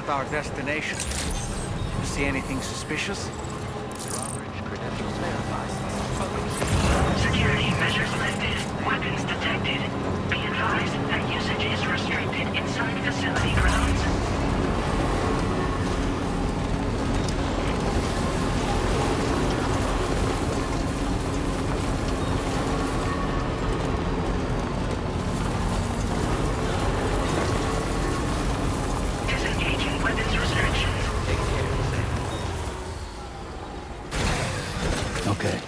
at our destination. See anything suspicious? Credentials verified. Security measures lifted. Weapons detected. Be advised that usage is restricted inside facility grounds. Disengaging weapons restrictions. Okay.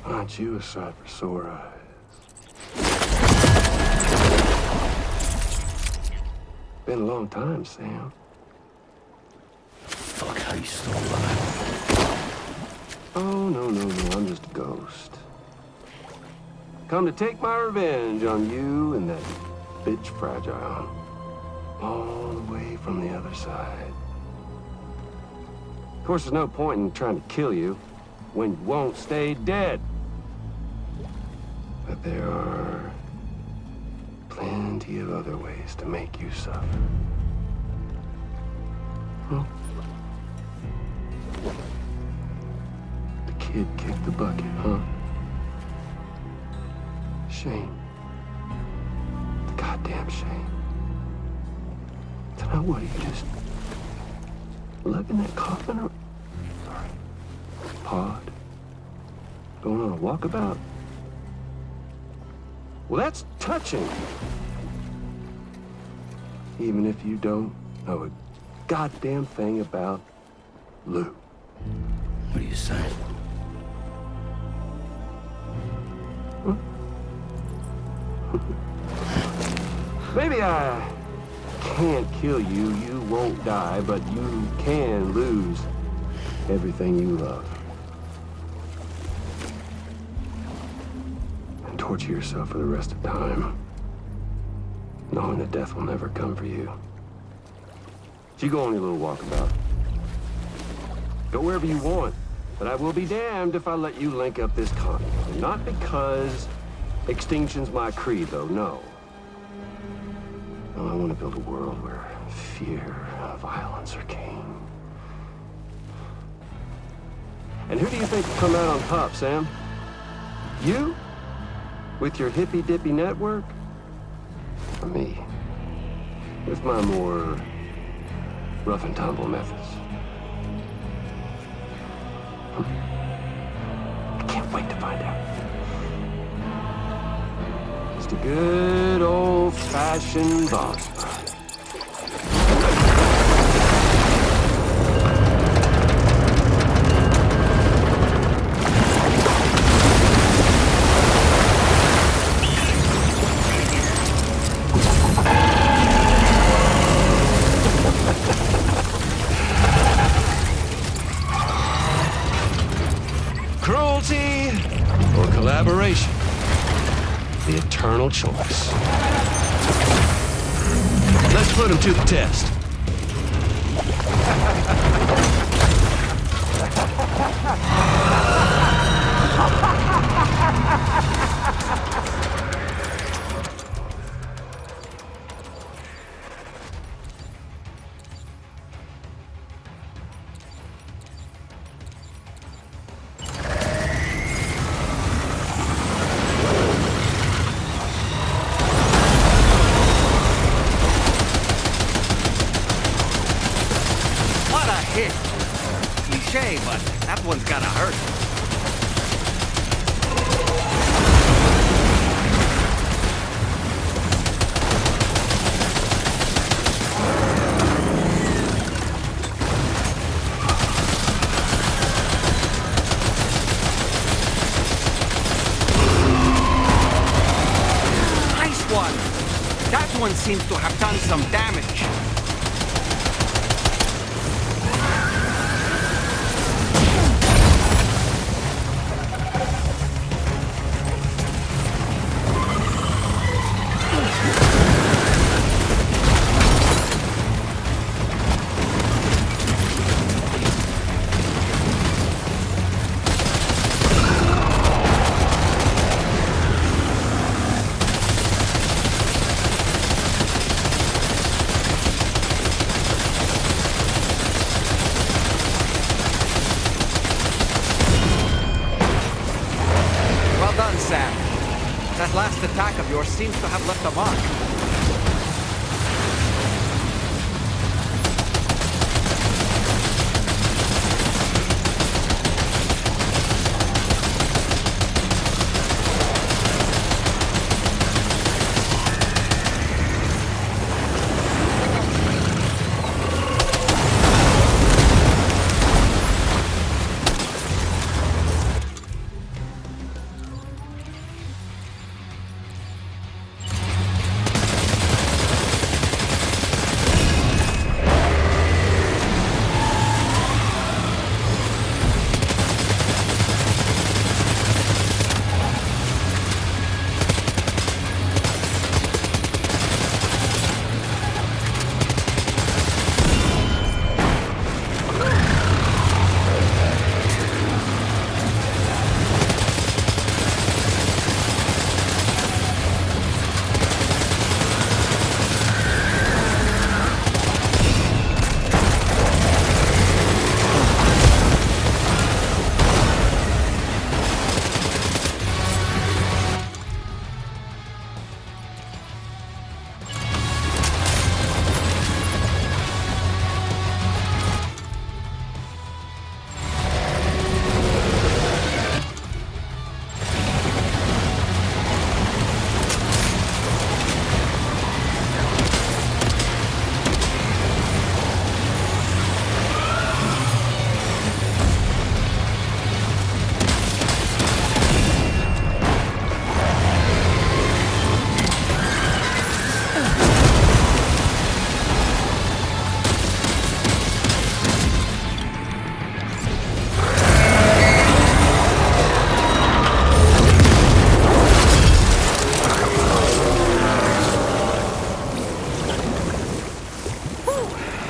Aren't you a sight for sore eyes? Been a long time, Sam. Fuck, how you still alive? Oh, no, I'm just a ghost. Come to take my revenge on you and that bitch Fragile. All the way from the other side. Of course, there's no point in trying to kill you when you won't stay dead. But there are plenty of other ways to make you suffer. Well, the kid kicked the bucket, huh? Shame. The goddamn shame. Now what, are you just lugging that coffin or... Sorry. Pod? Going on a walkabout? Well, that's touching. Even if you don't know a goddamn thing about Lou. What are you saying? Huh? Maybe I can't kill you, you won't die, but you can lose everything you love. And torture yourself for the rest of time, knowing that death will never come for you. So you go on your little walkabout. Go wherever you want, but I will be damned if I let you link up this continent. Not because Extinction's my creed, though, no. No, I want to build a world where fear and violence are king. And who do you think will come out on top, Sam? You? With your hippy-dippy network? Or me? With my more rough-and-tumble methods? I can't wait to find out. Just a good old-fashioned boss fight. Cruelty or collaboration? The eternal choice. Let's put him to the test. hit. Cliche, but that one's gotta hurt. That one seems to have done some damage. Sam. That last attack of yours seems to have left a mark.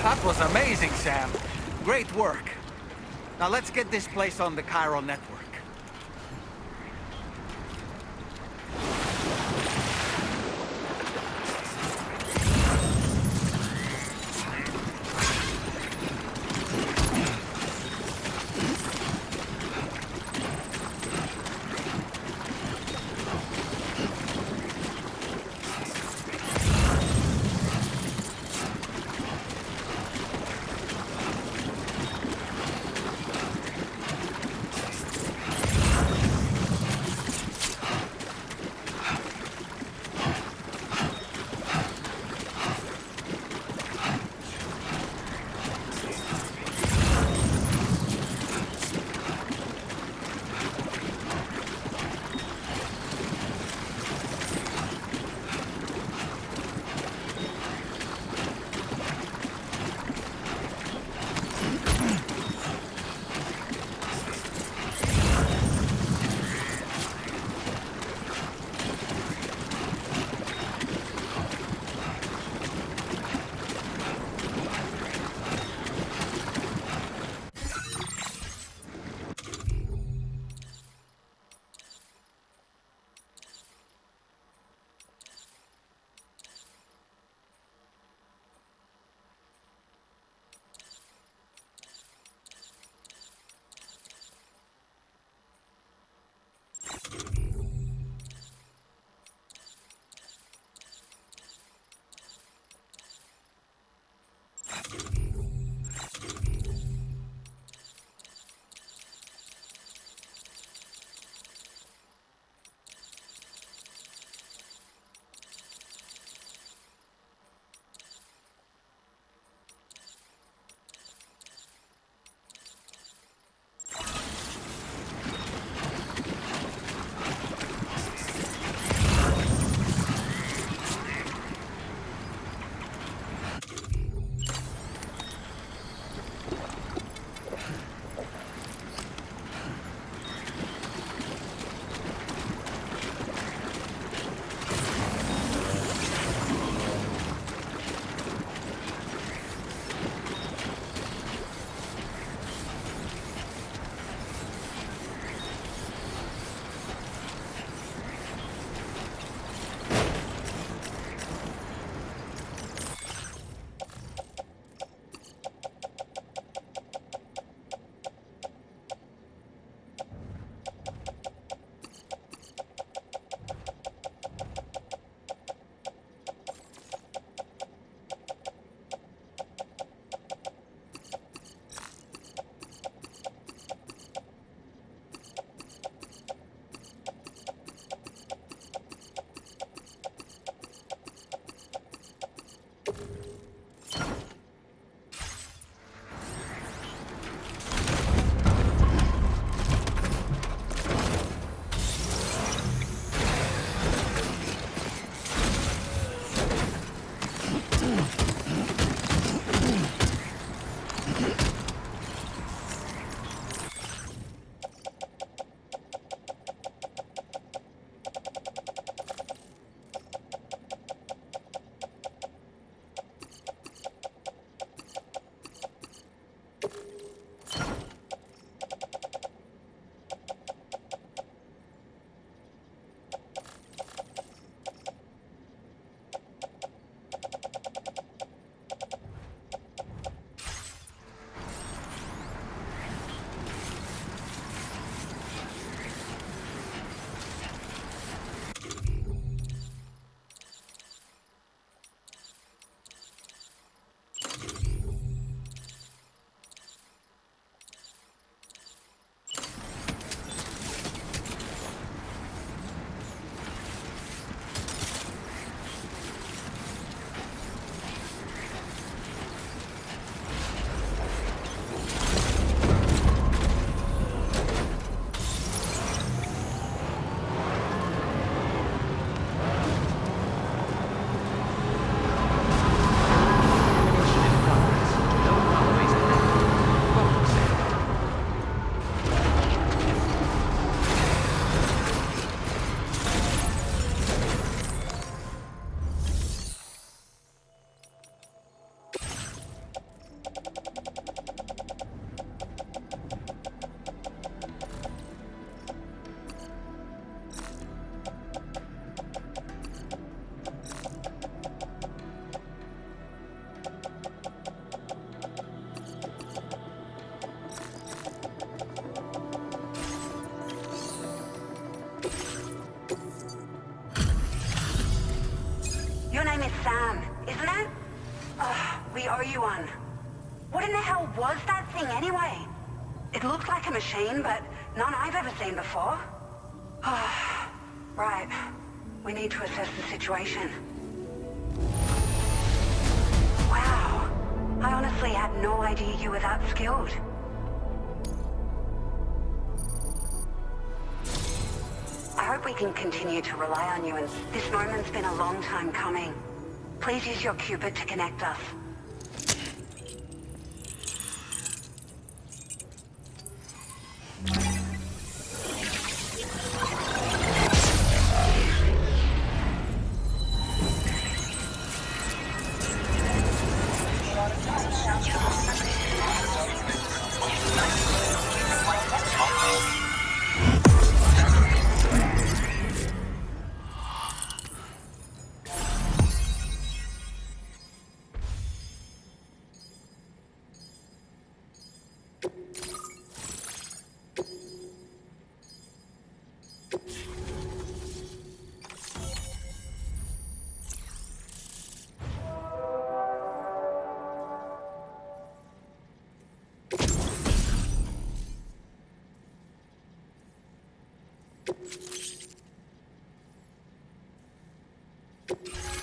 That was amazing, Sam. Great work. Now let's get this place on the Chiral network. Your name is Sam, isn't it? We owe you one. What in the hell was that thing anyway? It looked like a machine, but none I've ever seen before. Right. We need to assess the situation. Wow. I honestly had no idea you were that skilled. I hope we can continue to rely on you, and this moment's been a long time coming. Please use your Cupid to connect us.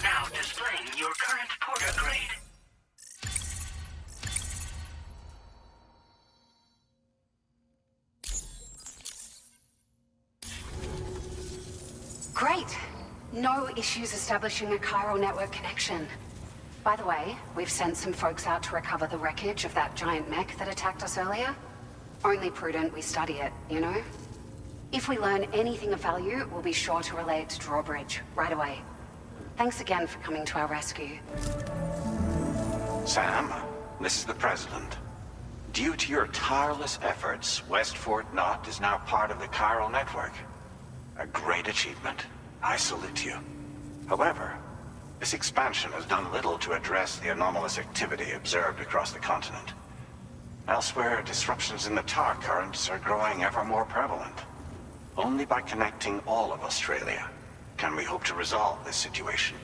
Now displaying your current porter grade. Great. No issues establishing a chiral network connection. By the way, we've sent some folks out to recover the wreckage of that giant mech that attacked us earlier. Only prudent we study it, you know? If we learn anything of value, we'll be sure to relay it to Drawbridge right away. Thanks again for coming to our rescue. Sam, this is the President. Due to your tireless efforts, West Fort Knot is now part of the chiral network. A great achievement. I salute you. However, this expansion has done little to address the anomalous activity observed across the continent. Elsewhere, disruptions in the tar currents are growing ever more prevalent. Only by connecting all of Australia can we hope to resolve this situation.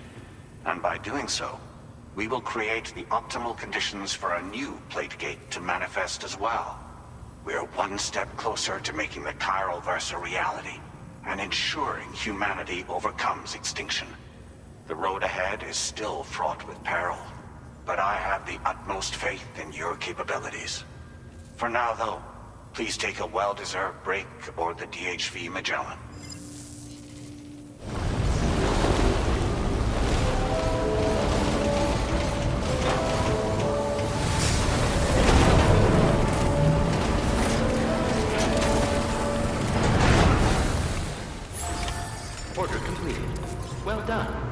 And by doing so, we will create the optimal conditions for a new Plategate to manifest as well. We are one step closer to making the chiral verse a reality, and ensuring humanity overcomes extinction. The road ahead is still fraught with peril, but I have the utmost faith in your capabilities. For now, though, please take a well-deserved break aboard the DHV Magellan. Order completed. Well done.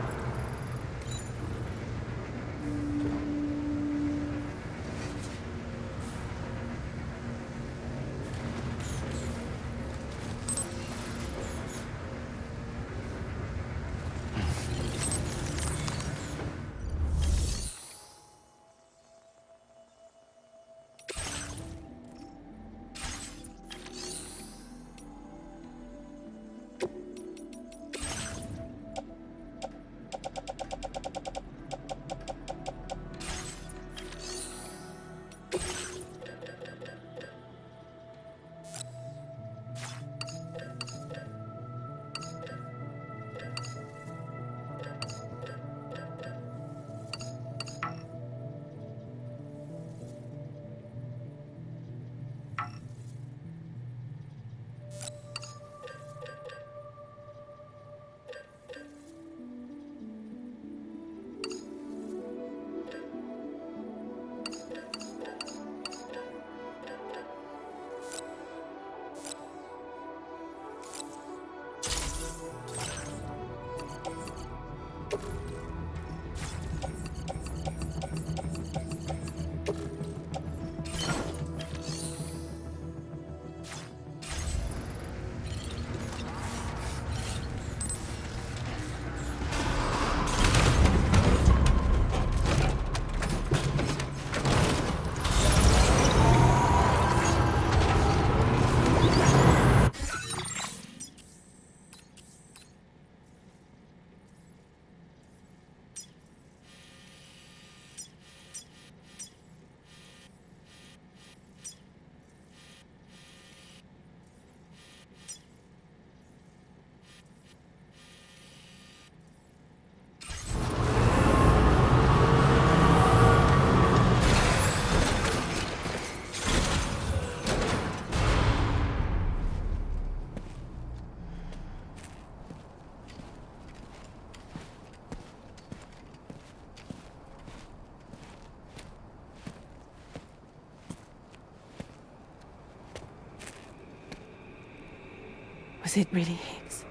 Was it really Higgs?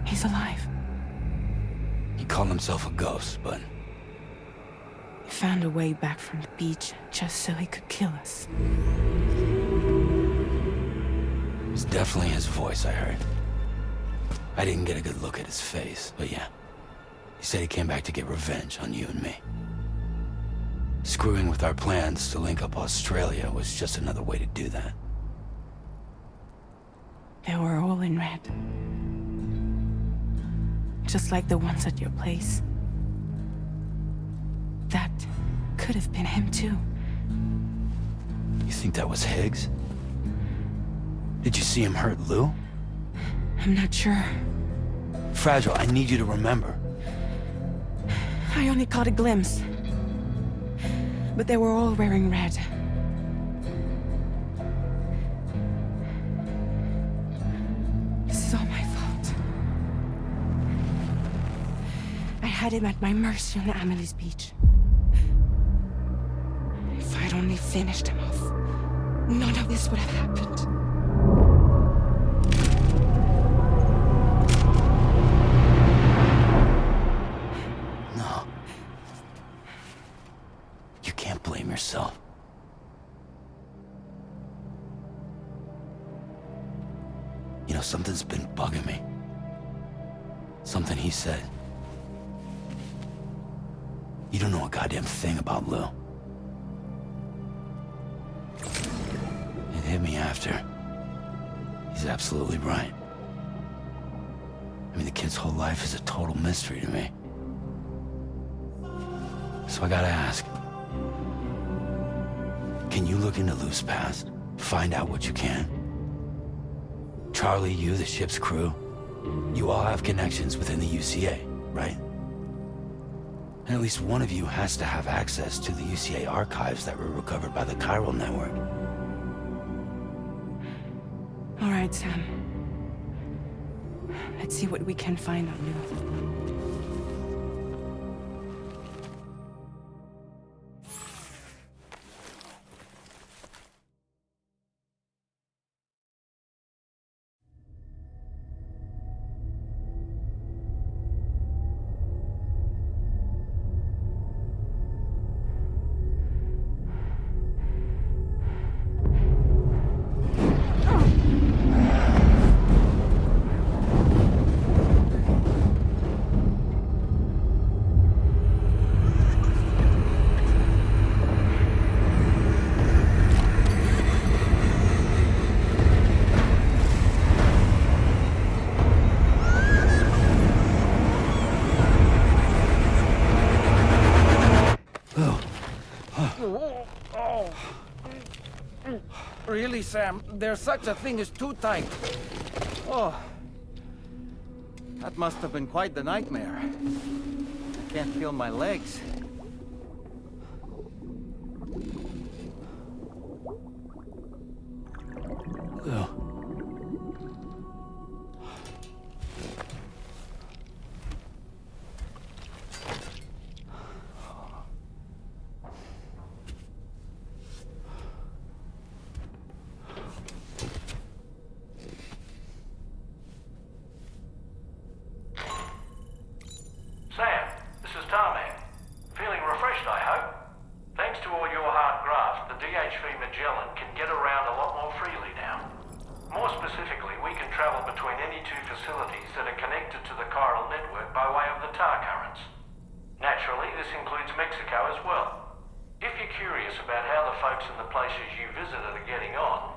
He's alive. He called himself a ghost, but He found a way back from the beach just so he could kill us. it was definitely his voice I heard. I didn't get a good look at his face, but yeah. He said he came back to get revenge on you and me. Screwing with our plans to link up Australia was just another way to do that. They were all in red. Just like the ones at your place. That could have been him too. You think that was Higgs? Did you see him hurt Lou? I'm not sure. Fragile, I need you to remember. I only caught a glimpse. But they were all wearing red. This is all my fault. I had him at my mercy on Amelie's beach. If I'd only finished him off, none of this would have happened. No. You can't blame yourself. You know, something's been bugging me. Something he said. You don't know a goddamn thing about Lou. It hit me after. He's absolutely right. I mean, the kid's whole life is a total mystery to me. So I gotta ask. Can you look into Lou's past? Find out what you can? Charlie, you, the ship's crew, you all have connections within the UCA, right? And at least one of you has to have access to the UCA archives that were recovered by the chiral network. All right, Sam. Let's see what we can find on Lou. Really, Sam? There's such a thing as too tight. Oh. That must have been quite the nightmare. I can't feel my legs. Lou. Sam, this is Tarman. Feeling refreshed, I hope? Thanks to all your hard graft, the DHV Magellan can get around a lot more freely now. More specifically, we can travel between any two facilities that are connected to the chiral network by way of the tar currents. Naturally, this includes Mexico as well. If you're curious about how the folks in the places you visited are getting on,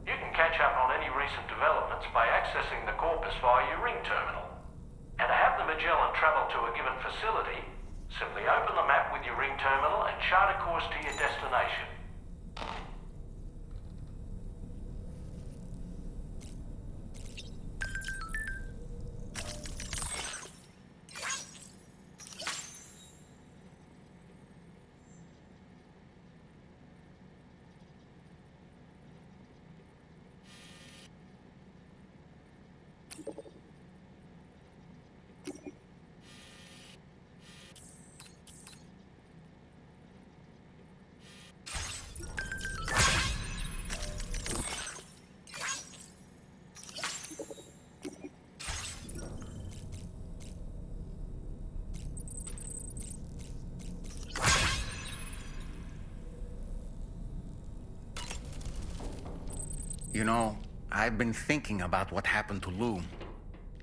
you can catch up on any recent developments by accessing the corpus via your ring terminal. And to have the Magellan travel to a given facility, simply open the map with your ring terminal and chart a course to your destination. You know, I've been thinking about what happened to Lou.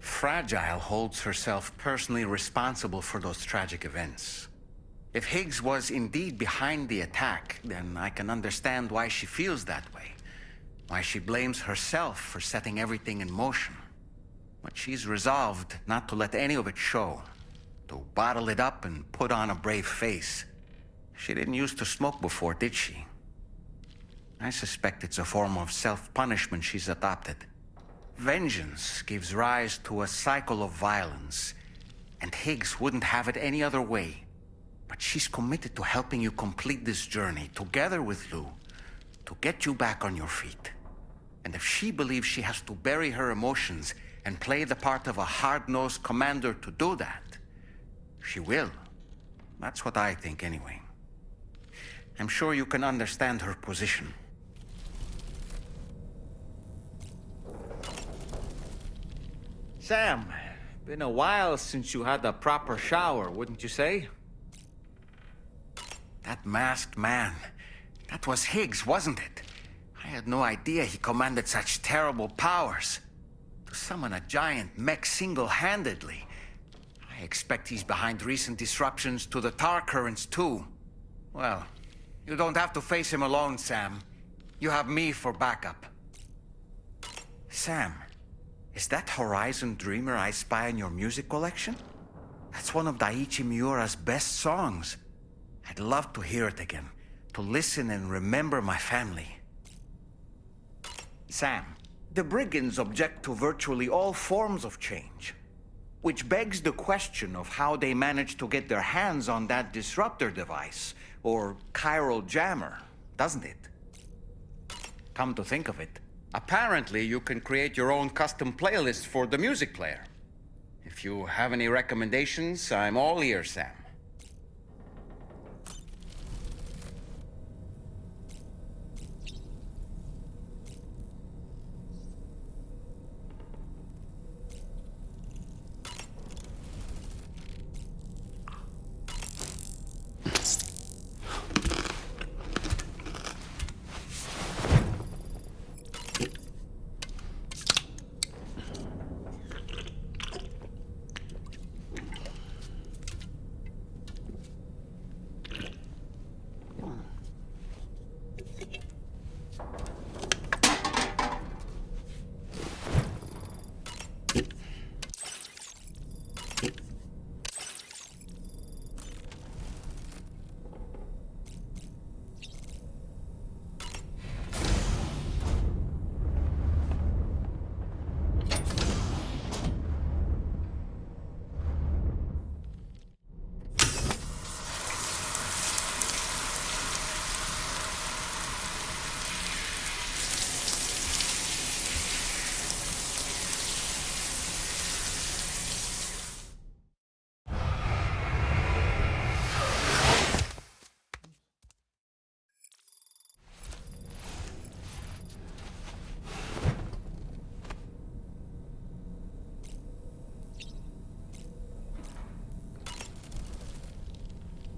Fragile holds herself personally responsible for those tragic events. If Higgs was indeed behind the attack, then I can understand why she feels that way. Why she blames herself for setting everything in motion. But she's resolved not to let any of it show. To bottle it up and put on a brave face. She didn't used to smoke before, did she? I suspect it's a form of self-punishment she's adopted. Vengeance gives rise to a cycle of violence, and Higgs wouldn't have it any other way. But she's committed to helping you complete this journey, together with Lou, to get you back on your feet. And if she believes she has to bury her emotions and play the part of a hard-nosed commander to do that, she will. That's what I think, anyway. I'm sure you can understand her position. Sam, been a while since you had a proper shower, wouldn't you say? That masked man, that was Higgs, wasn't it? I had no idea he commanded such terrible powers. To summon a giant mech single-handedly. I expect he's behind recent disruptions to the tar currents too. Well, you don't have to face him alone, Sam. You have me for backup. Sam, is that Horizon Dreamer I spy in your music collection? That's one of Daiichi Miura's best songs. I'd love to hear it again, to listen and remember my family. Sam, the brigands object to virtually all forms of change. Which begs the question of how they managed to get their hands on that disruptor device, or chiral jammer, doesn't it? Come to think of it, apparently you can create your own custom playlist for the music player. If you have any recommendations, I'm all ears, Sam.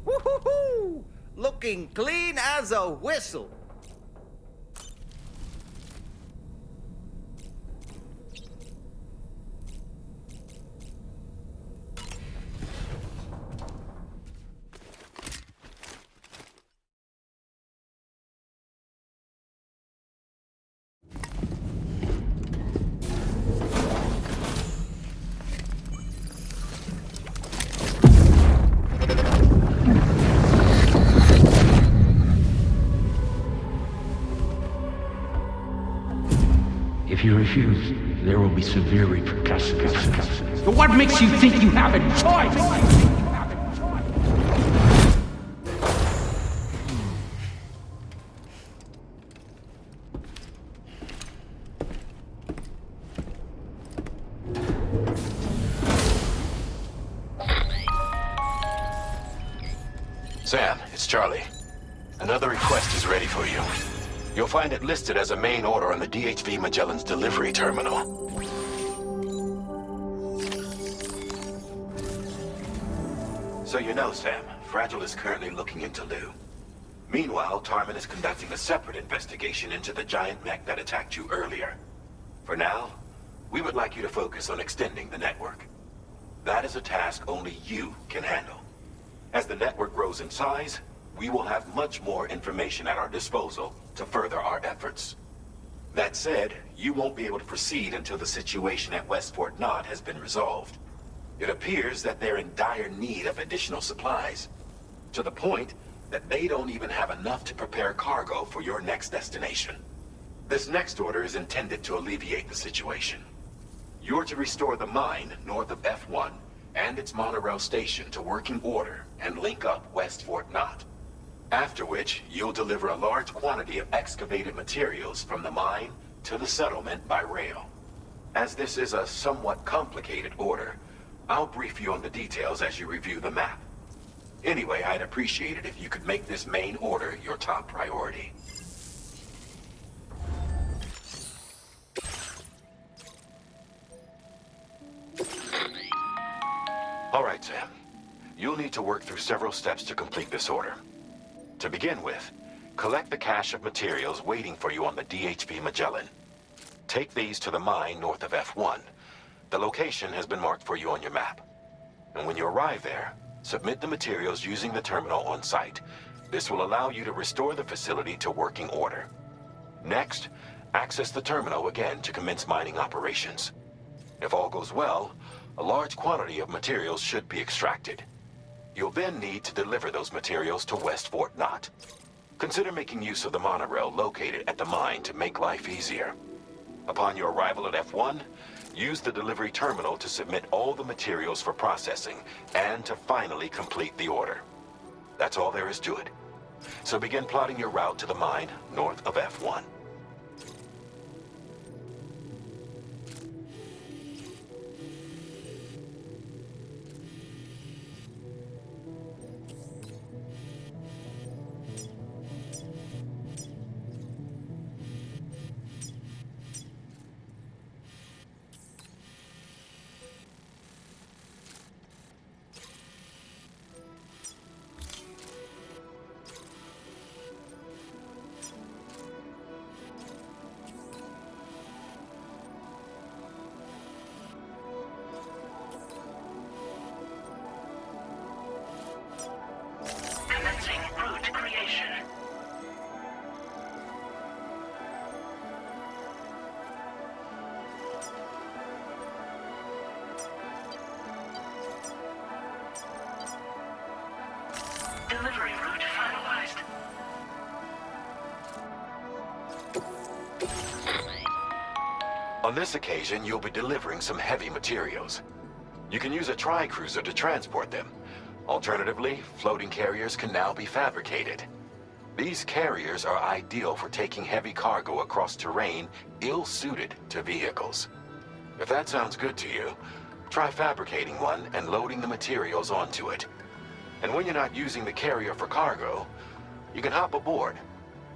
Woo-hoo-hoo! Looking clean as a whistle. If you refuse, there will be severe repercussions. But what makes you think you have a choice? Sam, it's Charlie. Another request is ready for you. You'll find it listed as a main order on the DHV Magellan's delivery terminal. So you know, Sam, Fragile is currently looking into Lou. Meanwhile, Tarman is conducting a separate investigation into the giant mech that attacked you earlier. For now, we would like you to focus on extending the network. That is a task only you can handle. As the network grows in size, we will have much more information at our disposal to further our efforts. That said, you won't be able to proceed until the situation at West Fort Knott has been resolved. It appears that they're in dire need of additional supplies, to the point that they don't even have enough to prepare cargo for your next destination. This next order is intended to alleviate the situation. You're to restore the mine north of F1 and its monorail station to working order and link up West Fort Knott. After which, you'll deliver a large quantity of excavated materials from the mine to the settlement by rail. As this is a somewhat complicated order, I'll brief you on the details as you review the map. Anyway, I'd appreciate it if you could make this main order your top priority. All right, Sam. You'll need to work through several steps to complete this order. To begin with, collect the cache of materials waiting for you on the DHV Magellan. Take these to the mine north of F1. The location has been marked for you on your map. And when you arrive there, submit the materials using the terminal on site. This will allow you to restore the facility to working order. Next, access the terminal again to commence mining operations. If all goes well, a large quantity of materials should be extracted. You'll then need to deliver those materials to West Fort Knott. Consider making use of the monorail located at the mine to make life easier. Upon your arrival at F1, Use the delivery terminal to submit all the materials for processing and to finally complete the order. That's all there is to it. So begin plotting your route to the mine north of F1. Commencing route creation. Delivery route finalized. On this occasion, you'll be delivering some heavy materials. You can use a tri-cruiser to transport them. Alternatively, floating carriers can now be fabricated. These carriers are ideal for taking heavy cargo across terrain ill-suited to vehicles. If that sounds good to you, try fabricating one and loading the materials onto it. And when you're not using the carrier for cargo, you can hop aboard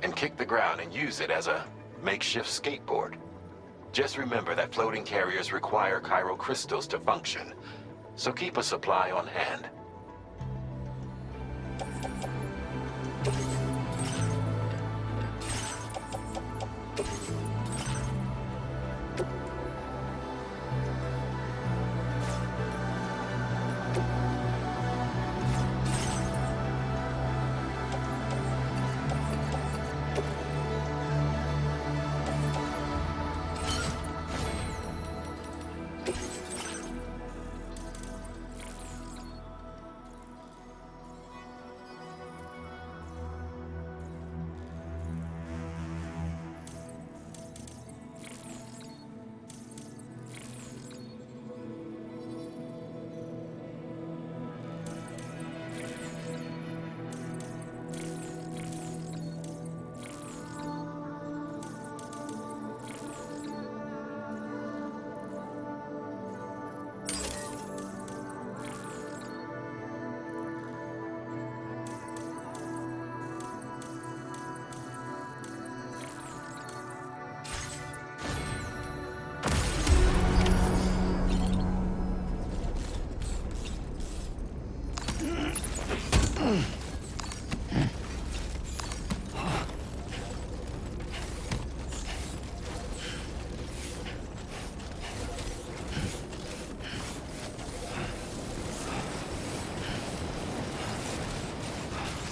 and kick the ground and use it as a makeshift skateboard. Just remember that floating carriers require chiral crystals to function, so keep a supply on hand.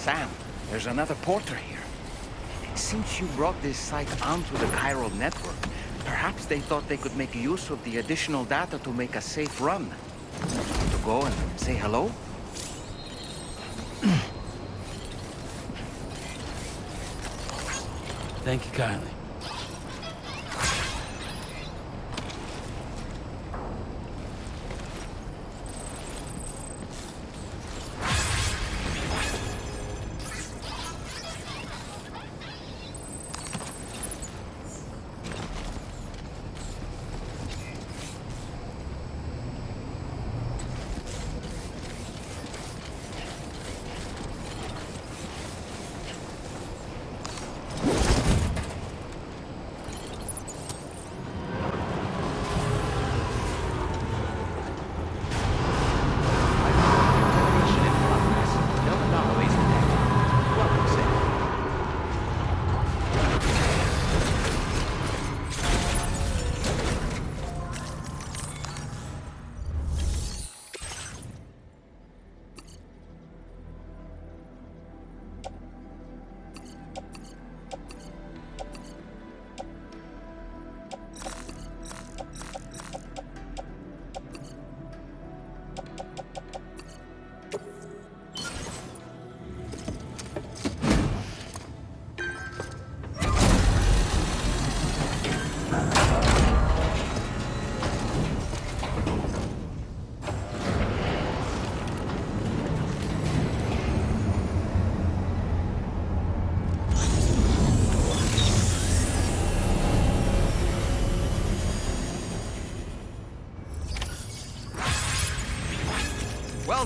Sam, there's another porter here. Since you brought this site onto the chiral network, perhaps they thought they could make use of the additional data to make a safe run. To go and say hello? Thank you kindly.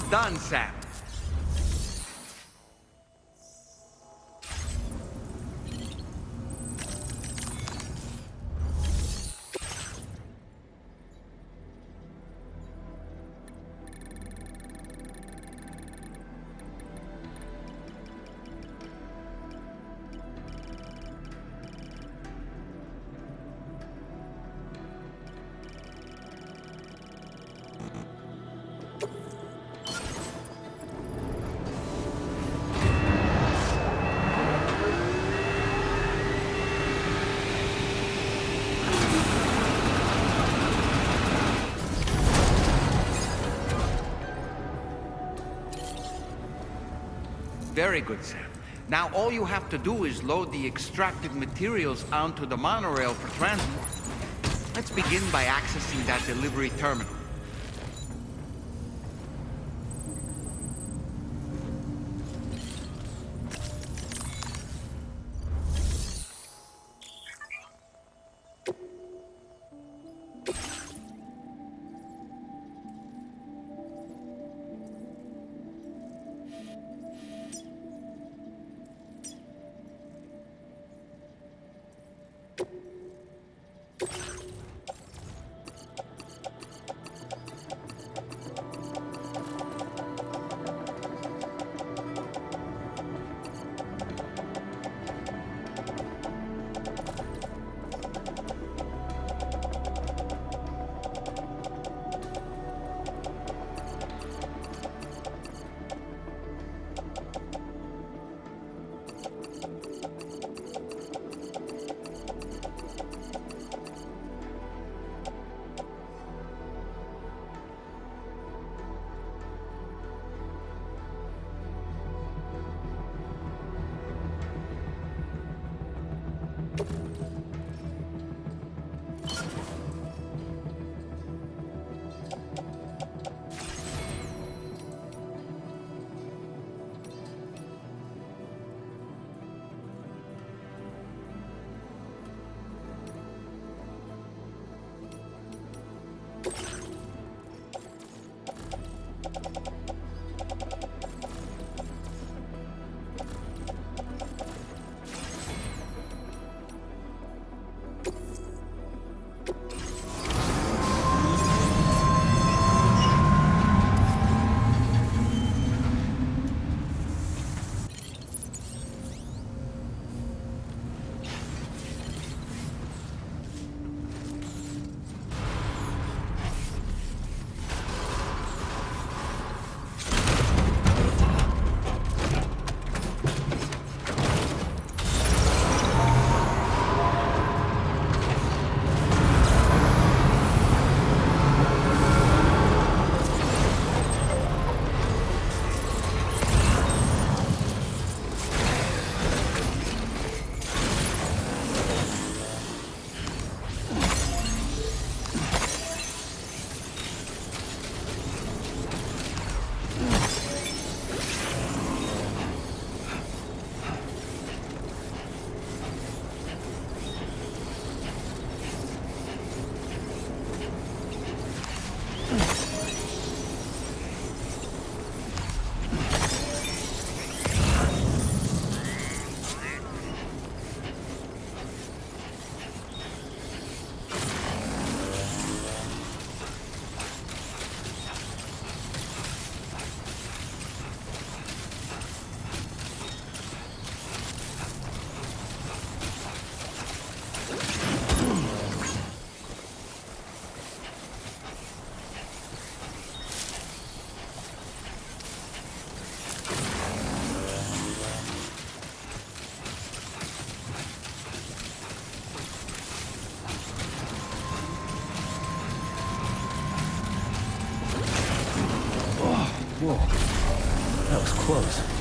done, Sam. Very good, Sam. Now all you have to do is load the extracted materials onto the monorail for transport. Let's begin by accessing that delivery terminal. Whoa, that was close.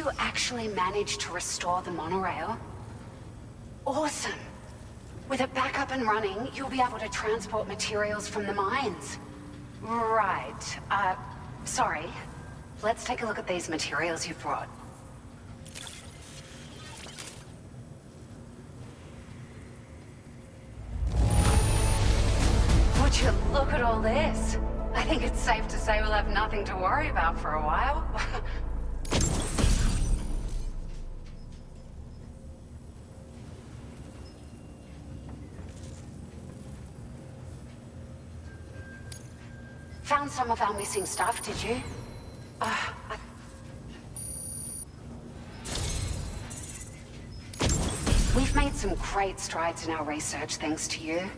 you actually managed to restore the monorail? Awesome! With it back up and running, you'll be able to transport materials from the mines. Right. Sorry. Let's take a look at these materials you've brought. Would you look at all this? I think it's safe to say we'll have nothing to worry about for a while. Found some of our missing stuff, did you? We've made some great strides in our research thanks to you.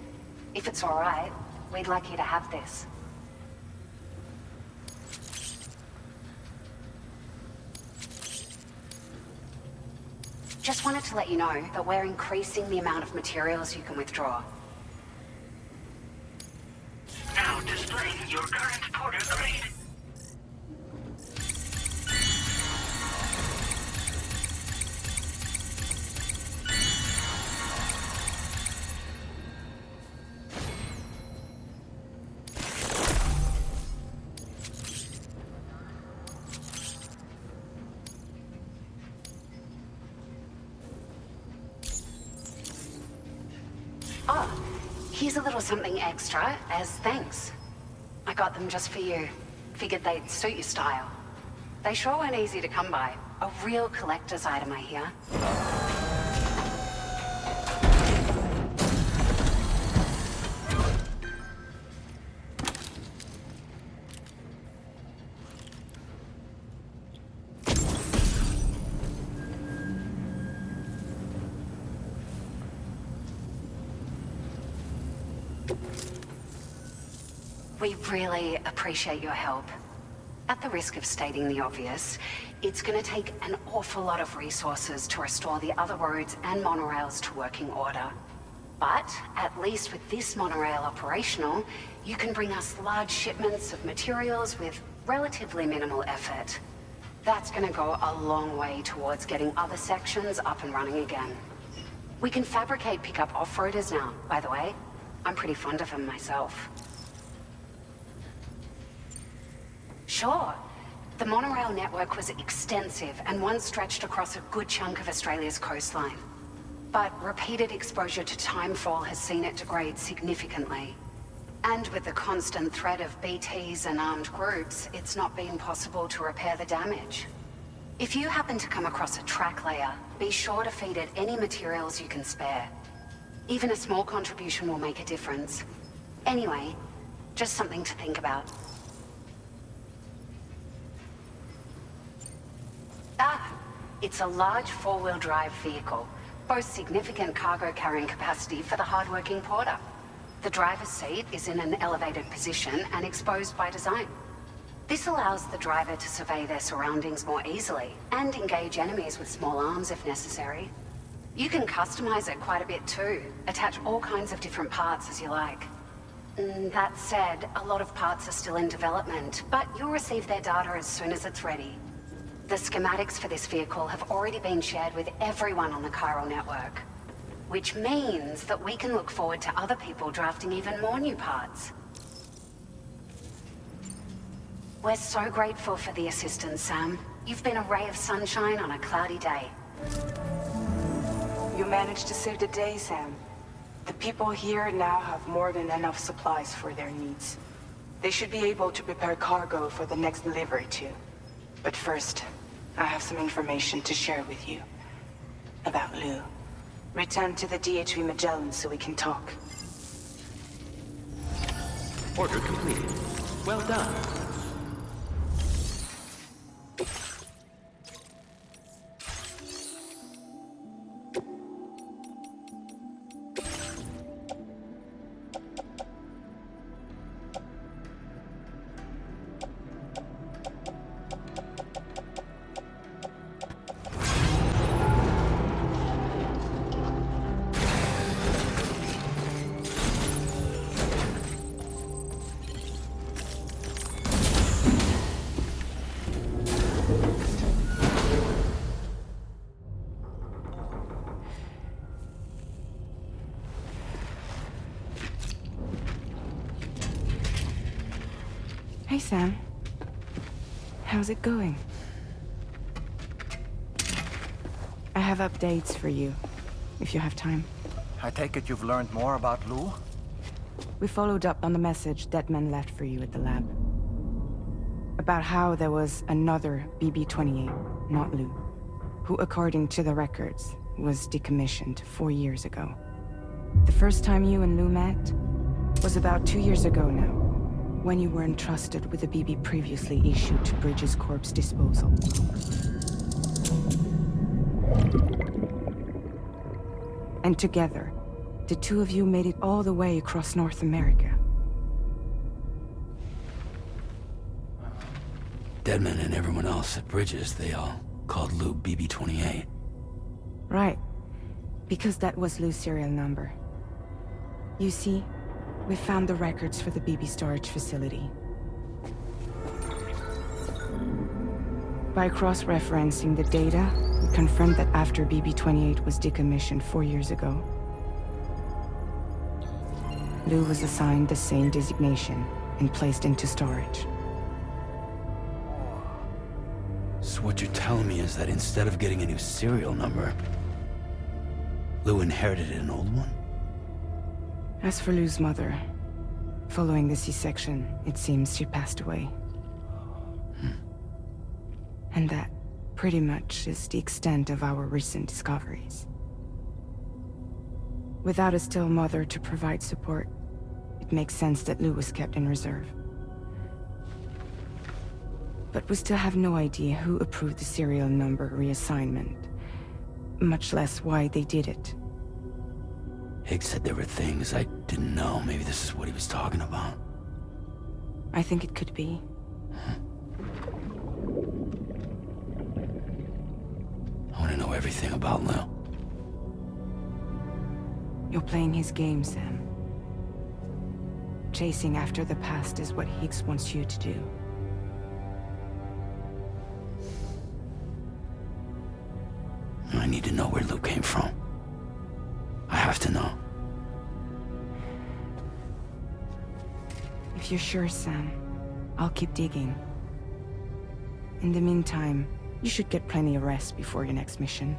If it's all right, we'd like you to have this. Just wanted to let you know that we're increasing the amount of materials you can withdraw. Now displaying your current porter grade. Oh, here's a little something extra as thanks. I got them just for you. Figured they'd suit your style. They sure weren't easy to come by. A real collector's item, I hear. We really appreciate your help. At the risk of stating the obvious, it's gonna take an awful lot of resources to restore the other roads and monorails to working order. But at least with this monorail operational, you can bring us large shipments of materials with relatively minimal effort. That's gonna go a long way towards getting other sections up and running again. We can fabricate pickup off-roaders now, by the way. I'm pretty fond of them myself. Sure. The monorail network was extensive and once stretched across a good chunk of Australia's coastline. But repeated exposure to timefall has seen it degrade significantly. And with the constant threat of BTs and armed groups, it's not been possible to repair the damage. If you happen to come across a track layer, be sure to feed it any materials you can spare. Even a small contribution will make a difference. Anyway, just something to think about. It's a large four-wheel drive vehicle, boasts significant cargo carrying capacity for the hard-working porter. The driver's seat is in an elevated position and exposed by design. This allows the driver to survey their surroundings more easily and engage enemies with small arms if necessary. You can customize it quite a bit too, attach all kinds of different parts as you like. That said, a lot of parts are still in development, but you'll receive their data as soon as it's ready. The schematics for this vehicle have already been shared with everyone on the chiral network, which means that we can look forward to other people drafting even more new parts. We're so grateful for the assistance, Sam. You've been a ray of sunshine on a cloudy day. You managed to save the day, Sam. The people here now have more than enough supplies for their needs. They should be able to prepare cargo for the next delivery too. But first, I have some information to share with you. About Lou. Return to the DHV Magellan so we can talk. Order completed. Well done. Hey, Sam. How's it going? I have updates for you, if you have time. I take it you've learned more about Lou? We followed up on the message Deadman left for you at the lab. About how there was another BB-28, not Lou, who, according to the records, was decommissioned 4 years ago. The first time you and Lou met was about 2 years ago now, when you were entrusted with a BB previously issued to Bridges Corp's disposal. And together, the two of you made it all the way across North America. Deadman and everyone else at Bridges, they all called Lou BB-28. Right. Because that was Lou's serial number. You see, we found the records for the BB storage facility. By cross-referencing the data, we confirmed that after BB-28 was decommissioned 4 years ago, Lou was assigned the same designation and placed into storage. So what you're telling me is that instead of getting a new serial number, Lou inherited an old one? As for Lou's mother, following the C-section, it seems she passed away. And that, pretty much, is the extent of our recent discoveries. Without a still mother to provide support, it makes sense that Lou was kept in reserve. But we still have no idea who approved the serial number reassignment, much less why they did it. Higgs said there were things I didn't know. Maybe this is what he was talking about. I think it could be. I want to know everything about Lou. You're playing his game, Sam. Chasing after the past is what Higgs wants you to do. I need to know where Lou came from. I have to know. If you're sure, Sam, I'll keep digging. In the meantime, you should get plenty of rest before your next mission.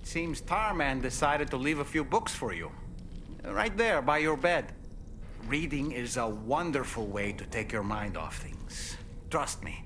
Seems Tarman decided to leave a few books for you. Right there, by your bed. Reading is a wonderful way to take your mind off things. Trust me.